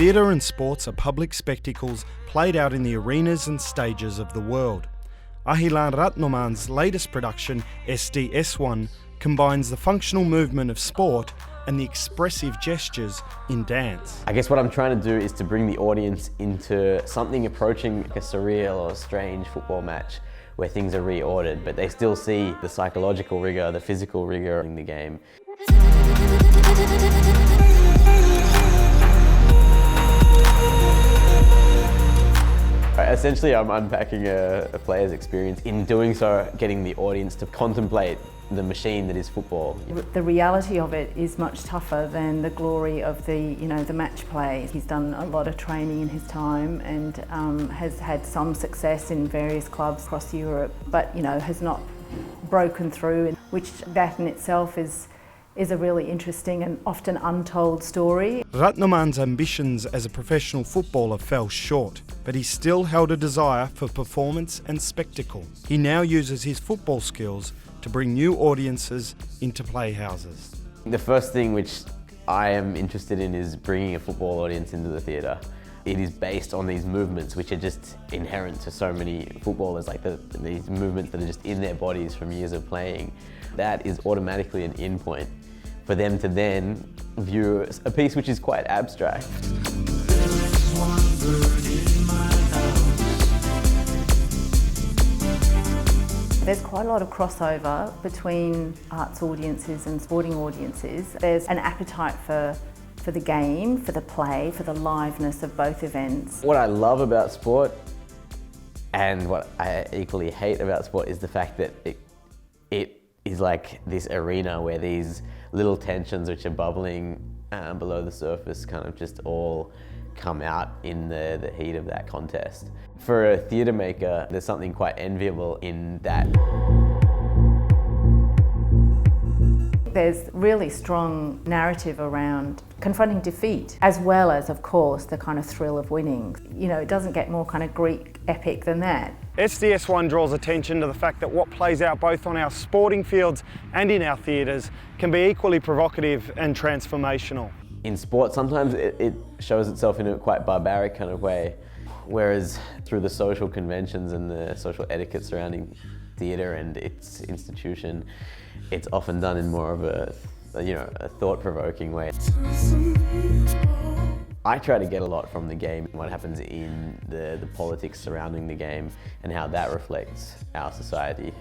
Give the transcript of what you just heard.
Theatre and sports are public spectacles played out in the arenas and stages of the world. Ahilan Ratnoman's latest production, SDS1, combines the functional movement of sport and the expressive gestures in dance. I guess what I'm trying to do is to bring the audience into something approaching like a surreal or strange football match where things are reordered, but they still see the psychological rigour, the physical rigour in the game. Essentially, I'm unpacking a player's experience. In doing so, getting the audience to contemplate the machine that is football. The reality of it is much tougher than the glory of the match play. He's done a lot of training in his time and has had some success in various clubs across Europe, but has not broken through, which that in itself is a really interesting and often untold story. Ratnoman's ambitions as a professional footballer fell short, but he still held a desire for performance and spectacle. He now uses his football skills to bring new audiences into playhouses. The first thing which I am interested in is bringing a football audience into the theatre. It is based on these movements which are just inherent to so many footballers, like these movements that are just in their bodies from years of playing. That is automatically an in point for them to then view a piece which is quite abstract. There's quite a lot of crossover between arts audiences and sporting audiences. There's an appetite for the game, for the play, for the liveness of both events. What I love about sport and what I equally hate about sport is the fact that it is like this arena where these little tensions which are bubbling below the surface kind of just all come out in the heat of that contest. For a theatre maker, there's something quite enviable in that. There's really strong narrative around confronting defeat, as well as, of course, the kind of thrill of winning. It doesn't get more kind of Greek epic than that. SDS1 draws attention to the fact that what plays out both on our sporting fields and in our theatres can be equally provocative and transformational. In sport, sometimes it shows itself in a quite barbaric kind of way, whereas through the social conventions and the social etiquette surrounding theatre and its institution, it's often done in more of a thought-provoking way. I try to get a lot from the game, what happens in the politics surrounding the game and how that reflects our society.